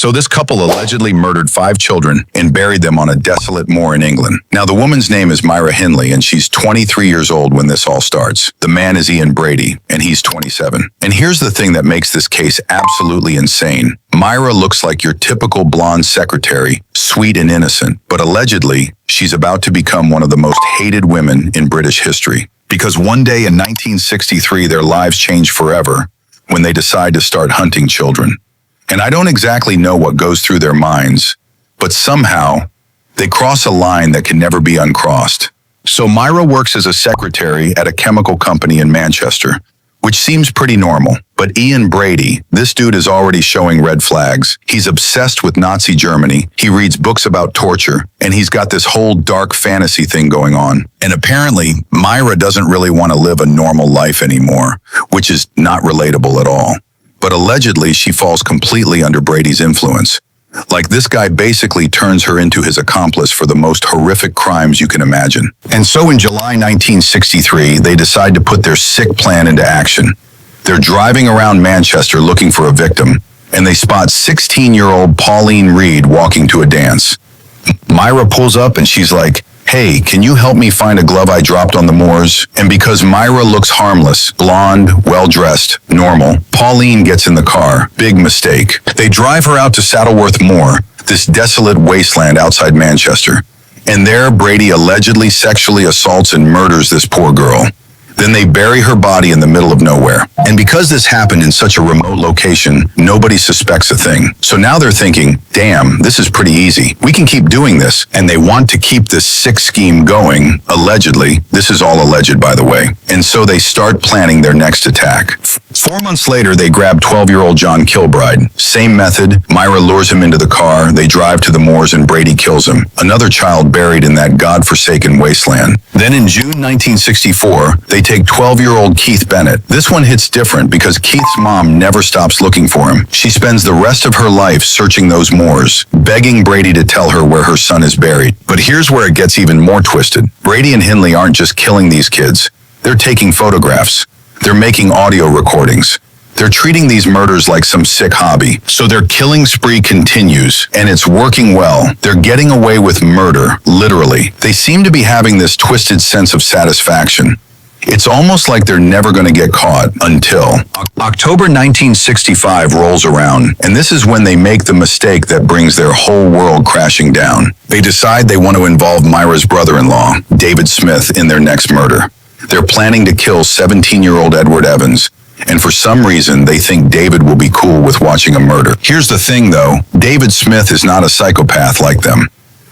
So this couple allegedly murdered 5 children and buried them on a desolate moor in England. Now the woman's name is Myra Hindley and she's 23 years old when this all starts. The man is Brady and he's 27. And here's the thing that makes this case absolutely insane. Myra looks like your typical blonde secretary, sweet and innocent, but allegedly she's about to become one of the most hated women in British history. Because one day in 1963 their lives change forever when they decide to start hunting children. And I don't exactly know what goes through their minds, but somehow they cross a line that can never be uncrossed. So Myra works as a secretary at a chemical company in Manchester, which seems pretty normal. But Brady, this dude is already showing red flags. He's obsessed with Nazi Germany. He reads books about torture, and he's got this whole dark fantasy thing going on. And apparently, Myra doesn't really want to live a normal life anymore, which is not relatable at all. But allegedly, she falls completely under Brady's influence. Like this guy basically turns her into his accomplice for the most horrific crimes you can imagine. And so in July 1963, they decide to put their sick plan into action. They're driving around Manchester looking for a victim, and they spot 16-year-old Pauline Reed walking to a dance. Myra pulls up and she's like, "Hey, can you help me find a glove I dropped on the moors?" And because Myra looks harmless, blonde, well-dressed, normal, Pauline gets in the car. Big mistake. They drive her out to Saddleworth Moor, this desolate wasteland outside Manchester. And there, Brady allegedly sexually assaults and murders this poor girl. Then they bury her body in the middle of nowhere. And because this happened in such a remote location, nobody suspects a thing. So now they're thinking, damn, this is pretty easy. We can keep doing this. And they want to keep this sick scheme going, allegedly. This is all alleged, by the way. And so they start planning their next attack. 4 months later, they grab 12-year-old John Kilbride. Same method. Myra lures him into the car. They drive to the moors and Brady kills him. Another child buried in that godforsaken wasteland. Then in June 1964, they take 12-year-old Keith Bennett. This one hits different because Keith's mom never stops looking for him. She spends the rest of her life searching those moors, begging Brady to tell her where her son is buried. But here's where it gets even more twisted. Brady and Hindley aren't just killing these kids. They're taking photographs. They're making audio recordings. They're treating these murders like some sick hobby. So their killing spree continues, and it's working well. They're getting away with murder, literally. They seem to be having this twisted sense of satisfaction. It's almost like they're never going to get caught until October 1965 rolls around, and this is when they make the mistake that brings their whole world crashing down. They decide they want to involve Myra's brother-in-law, David Smith, in their next murder. They're planning to kill 17-year-old Edward Evans, and for some reason, they think David will be cool with watching a murder. Here's the thing, though. David Smith is not a psychopath like them.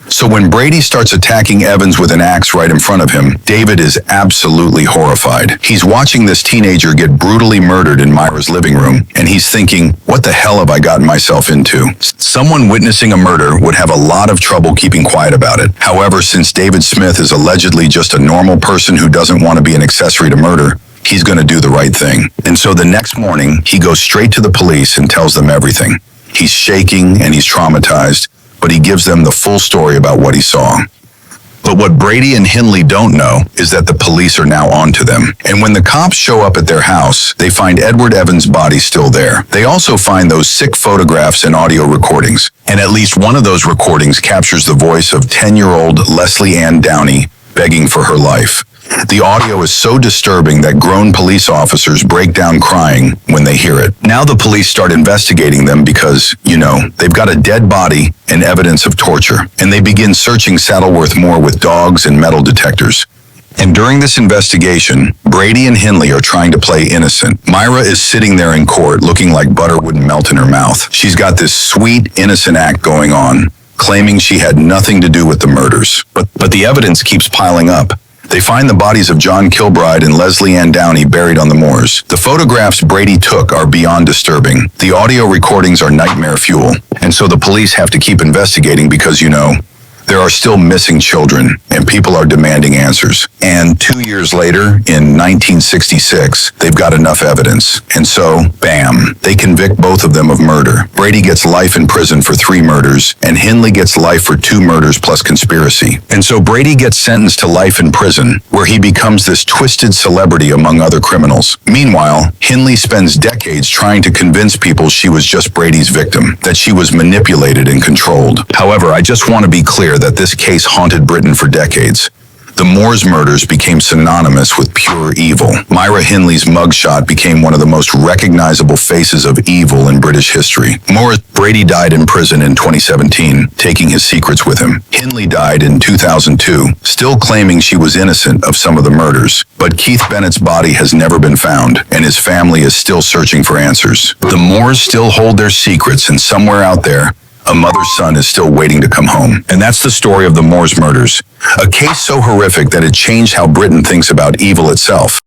So when Brady starts attacking Evans with an axe right in front of him, David is absolutely horrified. He's watching this teenager get brutally murdered in Myra's living room, and he's thinking, what the hell have I gotten myself into? Someone witnessing a murder would have a lot of trouble keeping quiet about it. However, since David Smith is allegedly just a normal person who doesn't want to be an accessory to murder, he's going to do the right thing. And so the next morning, he goes straight to the police and tells them everything. He's shaking and he's traumatized, but he gives them the full story about what he saw. But what Brady and Hindley don't know is that the police are now onto them. And when the cops show up at their house, they find Edward Evans' body still there. They also find those sick photographs and audio recordings. And at least one of those recordings captures the voice of 10-year-old Leslie Ann Downey begging for her life. The audio is so disturbing that grown police officers break down crying when they hear it. Now the police start investigating them because, they've got a dead body and evidence of torture. And they begin searching Saddleworth Moor with dogs and metal detectors. And during this investigation, Brady and Hindley are trying to play innocent. Myra is sitting there in court looking like butter wouldn't melt in her mouth. She's got this sweet, innocent act going on, claiming she had nothing to do with the murders. But the evidence keeps piling up. They find the bodies of John Kilbride and Leslie Ann Downey buried on the moors. The photographs Brady took are beyond disturbing. The audio recordings are nightmare fuel. And so the police have to keep investigating because, There are still missing children, and people are demanding answers. And 2 years later, in 1966, they've got enough evidence. And so, bam, they convict both of them of murder. Brady gets life in prison for 3 murders, and Hindley gets life for 2 murders plus conspiracy. And so Brady gets sentenced to life in prison, where he becomes this twisted celebrity among other criminals. Meanwhile, Hindley spends decades trying to convince people she was just Brady's victim, that she was manipulated and controlled. However, I just want to be clear that this case haunted Britain for decades. The Moor's murders became synonymous with pure evil. Myra Hindley's mugshot became one of the most recognizable faces of evil in British history. Brady died in prison in 2017, taking his secrets with him. Hindley died in 2002, still claiming she was innocent of some of the murders. But Keith Bennett's body has never been found, and his family is still searching for answers. The Moors still hold their secrets, and somewhere out there, a mother's son is still waiting to come home. And that's the story of the Moor's murders, a case so horrific that it changed how Britain thinks about evil itself.